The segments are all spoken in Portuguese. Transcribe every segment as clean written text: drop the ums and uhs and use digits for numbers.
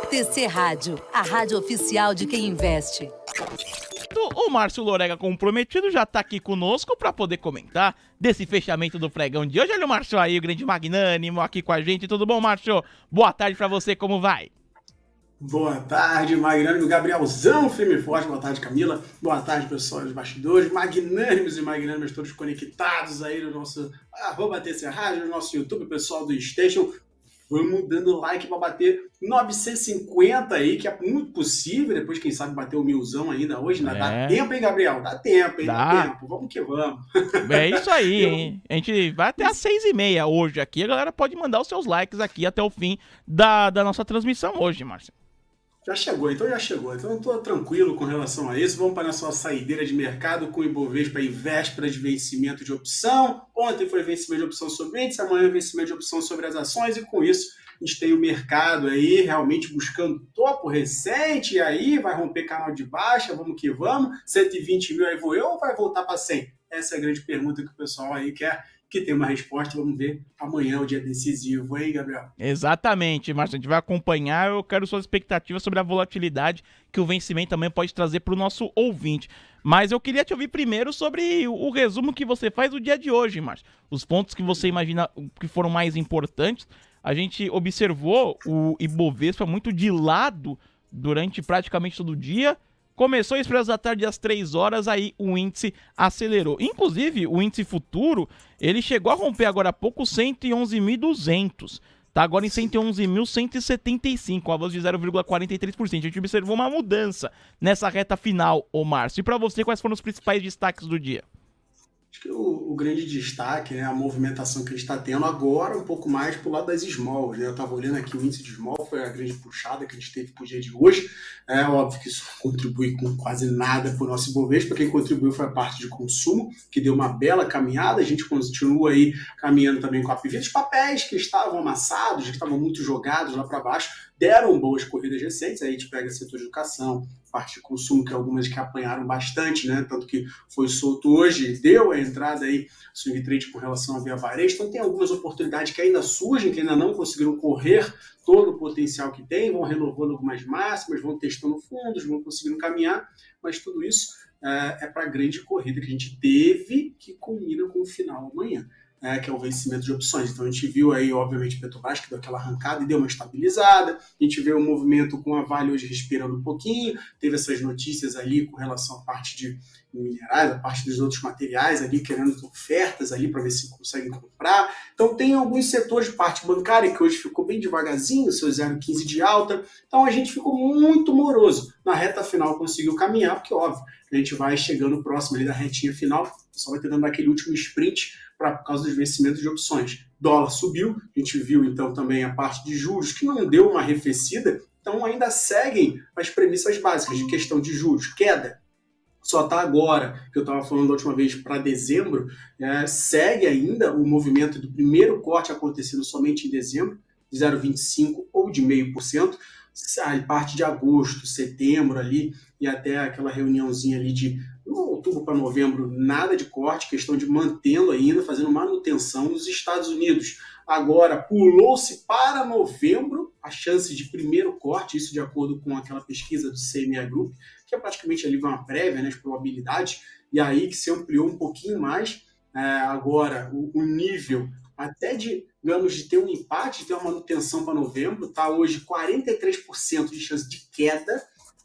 TC Rádio, a rádio oficial de quem investe. O Márcio Lorega, comprometido, já tá aqui conosco para poder comentar desse fechamento do pregão de hoje. Olha o Márcio aí, o grande magnânimo, aqui com a gente. Tudo bom, Márcio? Boa tarde para você, como vai? Boa tarde, magnânimo Gabrielzão, firme e forte. Boa tarde, Camila. Boa tarde, pessoal dos bastidores. Magnânimos e magnânimas todos conectados aí no nosso @TC Rádio, no nosso YouTube, pessoal do Station. Vamos dando like para bater 950 aí, que é muito possível. Depois, quem sabe, bater o 1000zão ainda hoje. Né? Dá tempo, hein, Gabriel? Dá tempo, hein? Dá tempo. Vamos que vamos. É isso aí, hein? A gente vai até às 6h30 hoje aqui. A galera pode mandar os seus likes aqui até o fim da nossa transmissão hoje, Márcio. Já chegou. Então eu tô tranquilo com relação a isso. Vamos para a nossa saideira de mercado com o Ibovespa em véspera de vencimento de opção. Ontem foi vencimento de opção sobre índice, amanhã é vencimento de opção sobre as ações, e com isso a gente tem o mercado aí realmente buscando topo recente, e aí vai romper canal de baixa, vamos que vamos, 120 mil aí vou eu ou vai voltar para 100? Essa é a grande pergunta que o pessoal aí quer que tem uma resposta. Vamos ver amanhã, o dia decisivo, hein, Gabriel? Exatamente, Márcio, a gente vai acompanhar. Eu quero suas expectativas sobre a volatilidade que o vencimento também pode trazer para o nosso ouvinte. Mas eu queria te ouvir primeiro sobre o resumo que você faz do dia de hoje, Márcio. Os pontos que você imagina que foram mais importantes. A gente observou o Ibovespa muito de lado durante praticamente todo o dia. Começou às 3 da tarde, às 3 horas, aí o índice acelerou. Inclusive, o índice futuro, ele chegou a romper agora há pouco 111.200. Tá agora em 111.175, um avanço de 0,43%. A gente observou uma mudança nessa reta final, ô Márcio. E para você, quais foram os principais destaques do dia? Acho que o grande destaque, né, a movimentação que a gente está tendo agora, um pouco mais para o lado das smalls, né? Eu estava olhando aqui, o índice de small foi a grande puxada que a gente teve para o dia de hoje. É óbvio que isso contribui com quase nada para o nosso Ibovespa. Quem contribuiu foi a parte de consumo, que deu uma bela caminhada. A gente continua aí caminhando também com a PV. Os papéis que estavam amassados, que estavam muito jogados lá para baixo, deram boas corridas recentes. Aí a gente pega setor de educação, parte de consumo, que algumas que apanharam bastante, né? Tanto que foi solto hoje, deu a entrada aí, swing trade com relação a Via Varejo. Então tem algumas oportunidades que ainda surgem, que ainda não conseguiram correr todo o potencial que tem, vão renovando algumas máximas, vão testando fundos, vão conseguindo caminhar, mas tudo isso é para a grande corrida que a gente teve, que culmina com o final amanhã. Que é o vencimento de opções. Então a gente viu aí, obviamente, Petrobras, que deu aquela arrancada e deu uma estabilizada. A gente vê o movimento com a Vale hoje respirando um pouquinho. Teve essas notícias ali com relação à parte de minerais, a parte dos outros materiais ali, querendo ofertas ali para ver se conseguem comprar. Então tem alguns setores de parte bancária que hoje ficou bem devagarzinho, seu 0,15 de alta. Então a gente ficou muito moroso. Na reta final conseguiu caminhar, porque óbvio, a gente vai chegando próximo ali da retinha final, só vai ter dando aquele último sprint por causa dos vencimentos de opções. Dólar subiu, a gente viu então também a parte de juros, que não deu uma arrefecida, então ainda seguem as premissas básicas de questão de juros, queda. Só está agora, que eu estava falando da última vez, para dezembro, segue ainda o movimento do primeiro corte acontecendo somente em dezembro, de 0,25% ou de 0,5%, a parte de agosto, setembro ali, e até aquela reuniãozinha ali de outubro para novembro, nada de corte, questão de mantendo ainda, fazendo manutenção nos Estados Unidos. Agora, pulou-se para novembro a chance de primeiro corte, isso de acordo com aquela pesquisa do CME Group, que é praticamente ali uma prévia, né, as probabilidades, e aí que se ampliou um pouquinho mais. Agora, o nível até digamos, de ter um empate, de ter uma manutenção para novembro, está hoje 43% de chance de queda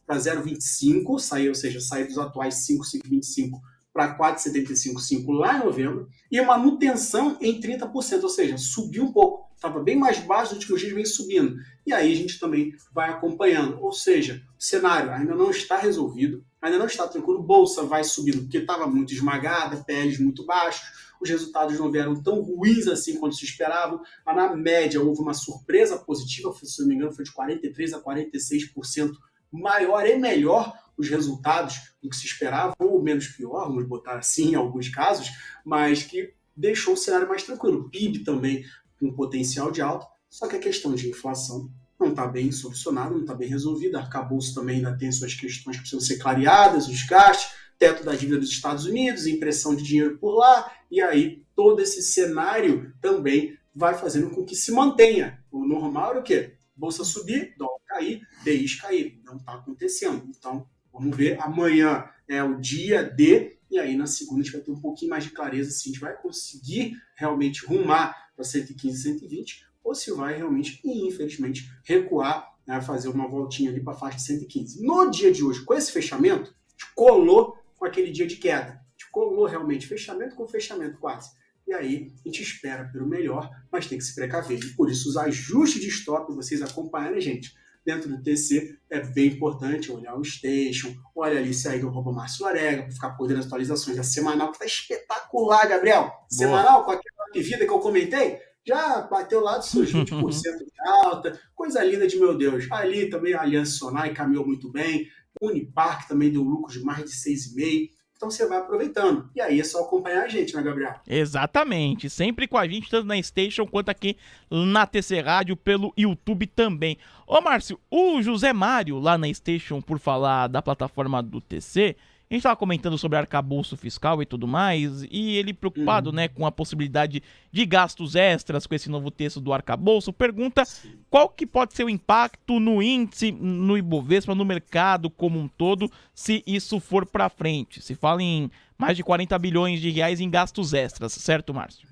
para 0,25, ou seja, sair dos atuais 5,25 para 4,75 lá em novembro, e uma manutenção em 30%, ou seja, subiu um pouco, estava bem mais baixo, nos últimos dias vem subindo. E aí a gente também vai acompanhando, ou seja, o cenário ainda não está resolvido, ainda não está tranquilo, bolsa vai subindo, porque estava muito esmagada, PLs muito baixos, os resultados não vieram tão ruins assim quanto se esperavam, mas na média houve uma surpresa positiva, se não me engano foi de 43% a 46% maior e melhor os resultados do que se esperava, ou menos pior, vamos botar assim em alguns casos, mas que deixou o cenário mais tranquilo. O PIB também com potencial de alta, só que a questão de inflação não está bem solucionada, não está bem resolvida. Arcabouço também ainda tem suas questões que precisam ser clareadas, os gastos, teto da dívida dos Estados Unidos, impressão de dinheiro por lá, e aí todo esse cenário também vai fazendo com que se mantenha. O normal era o quê? Bolsa subir, dólar cair, DIs cair. Não está acontecendo. Então, vamos ver. Amanhã é o dia D, e aí na segunda a gente vai ter um pouquinho mais de clareza se a gente vai conseguir realmente rumar para 115, 120, ou se vai realmente, infelizmente, recuar, né, fazer uma voltinha ali para a faixa de 115. No dia de hoje, com esse fechamento, a gente colou com aquele dia de queda. A gente colou realmente fechamento com fechamento quase. E aí a gente espera pelo melhor, mas tem que se precaver. E por isso os ajustes de stop, vocês acompanharem, gente, dentro do TC é bem importante olhar o Station, olha ali se aí do Márcio Larega, para ficar por dentro das atualizações da semanal, que está espetacular, Gabriel. Boa. Semanal, com aquela vida que eu comentei, já bateu lá dos seus 20% de alta, coisa linda de meu Deus. Ali também a Aliança Sonai caminhou muito bem, Unipark também deu lucro de mais de 6,5%. Então você vai aproveitando. E aí é só acompanhar a gente, né, Gabriel? Exatamente. Sempre com a gente, tanto na Station quanto aqui na TC Rádio, pelo YouTube também. Ô, Márcio, o José Mário, lá na Station, por falar da plataforma do TC, a gente estava comentando sobre arcabouço fiscal e tudo mais, e ele preocupado, né, com a possibilidade de gastos extras com esse novo texto do arcabouço, pergunta qual que pode ser o impacto no índice, no Ibovespa, no mercado como um todo, se isso for para frente. Se fala em mais de 40 bilhões de reais em gastos extras, certo, Márcio?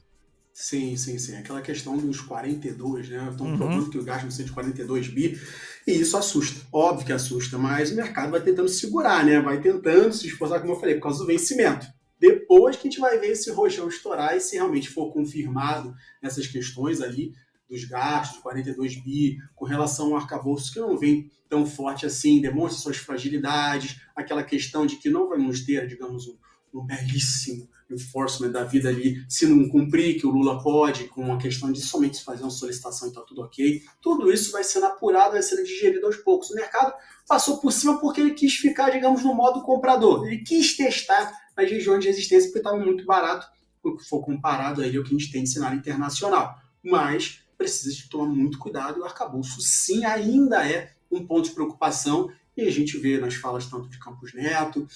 Sim. Aquela questão dos 42, né? Estão provando que o gasto vai ser de 42 bi, e isso assusta. Óbvio que assusta, mas o mercado vai tentando segurar, né? Vai tentando se esforçar, como eu falei, por causa do vencimento. Depois que a gente vai ver esse rojão estourar e se realmente for confirmado essas questões ali dos gastos, 42 bi, com relação ao arcabouço, que não vem tão forte assim, demonstra suas fragilidades, aquela questão de que não vamos ter, digamos, um belíssimo enforcement da vida ali, se não cumprir, que o Lula pode, com a questão de somente fazer uma solicitação e tá tudo ok. Tudo isso vai sendo apurado, vai sendo digerido aos poucos. O mercado passou por cima porque ele quis ficar, digamos, no modo comprador. Ele quis testar as regiões de resistência porque estava muito barato, o que for comparado aí ao que a gente tem em cenário internacional. Mas precisa de tomar muito cuidado, e o arcabouço sim ainda é um ponto de preocupação. E a gente vê nas falas tanto de Campos Neto,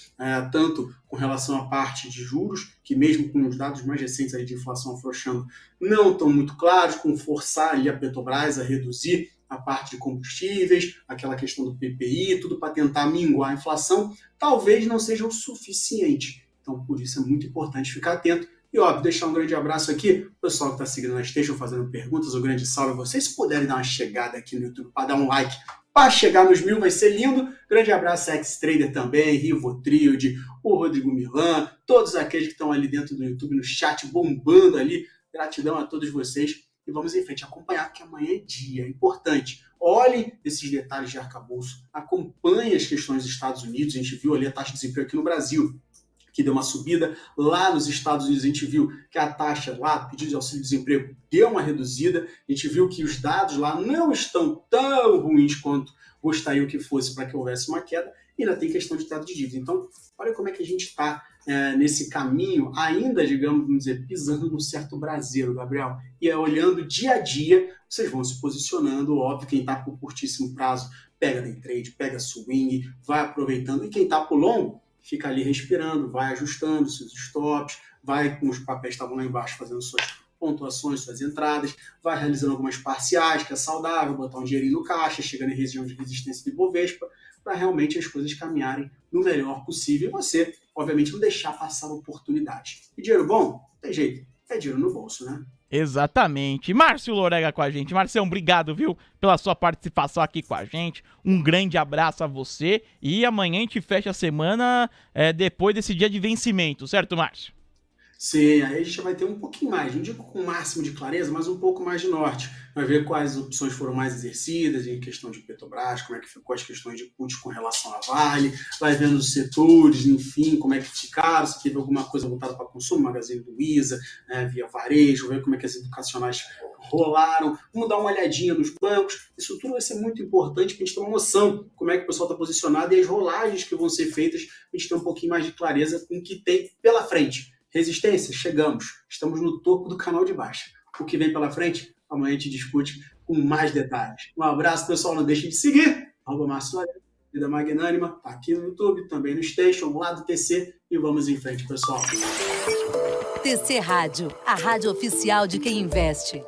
tanto com relação à parte de juros, que mesmo com os dados mais recentes aí de inflação afrouxando, não estão muito claros, com forçar ali a Petrobras a reduzir a parte de combustíveis, aquela questão do PPI, tudo para tentar minguar a inflação, talvez não seja o suficiente. Então, por isso é muito importante ficar atento. E, óbvio, deixar um grande abraço aqui, o pessoal que está seguindo na Station, fazendo perguntas, um grande salve a vocês. Se puderem dar uma chegada aqui no YouTube para dar um like, para chegar nos 1000 vai ser lindo. Grande abraço a X-Trader também, Rivotril, o Rodrigo Milan, todos aqueles que estão ali dentro do YouTube, no chat, bombando ali. Gratidão a todos vocês. E vamos em frente, acompanhar, que amanhã é dia, é importante. Olhem esses detalhes de arcabouço, acompanhem as questões dos Estados Unidos. A gente viu ali a taxa de desemprego aqui no Brasil, que deu uma subida. Lá nos Estados Unidos a gente viu que a taxa lá, pedido de auxílio-desemprego, deu uma reduzida. A gente viu que os dados lá não estão tão ruins quanto gostariam que fosse para que houvesse uma queda. E ainda tem questão de teto de dívida. Então, olha como é que a gente está nesse caminho, ainda, digamos, vamos dizer, pisando num certo braseiro, Gabriel. E olhando dia a dia, vocês vão se posicionando. Óbvio, quem está por curtíssimo prazo, pega day trade, pega swing, vai aproveitando. E quem está por longo, fica ali respirando, vai ajustando seus stops, vai com os papéis que estavam lá embaixo fazendo suas pontuações, suas entradas, vai realizando algumas parciais, que é saudável, botar um dinheirinho no caixa, chegando em região de resistência do Ibovespa, para realmente as coisas caminharem no melhor possível e você, obviamente, não deixar passar a oportunidade. E dinheiro bom? Tem jeito, é dinheiro no bolso, né? Exatamente. Márcio Lorega com a gente. Marcião, obrigado, viu, pela sua participação aqui com a gente. Um grande abraço a você. E amanhã a gente fecha a semana depois desse dia de vencimento, certo, Márcio? Sim, aí a gente vai ter um pouquinho mais, não digo com o máximo de clareza, mas um pouco mais de norte. Vai ver quais opções foram mais exercidas em questão de Petrobras, como é que ficou as questões de put com relação à Vale, vai vendo os setores, enfim, como é que ficaram, se teve alguma coisa voltada para consumo, Magazine Luiza, via varejo, ver como é que as educacionais rolaram, vamos dar uma olhadinha nos bancos. Isso tudo vai ser muito importante para a gente ter uma noção como é que o pessoal está posicionado e as rolagens que vão ser feitas, para a gente ter um pouquinho mais de clareza com o que tem pela frente. Resistência, chegamos. Estamos no topo do canal de baixo. O que vem pela frente, amanhã a gente discute com mais detalhes. Um abraço, pessoal. Não deixem de seguir. @Márcio Larega, Vida Magnânima, tá aqui no YouTube, também no Station, lá do TC. E vamos em frente, pessoal. TC Rádio, a rádio oficial de quem investe.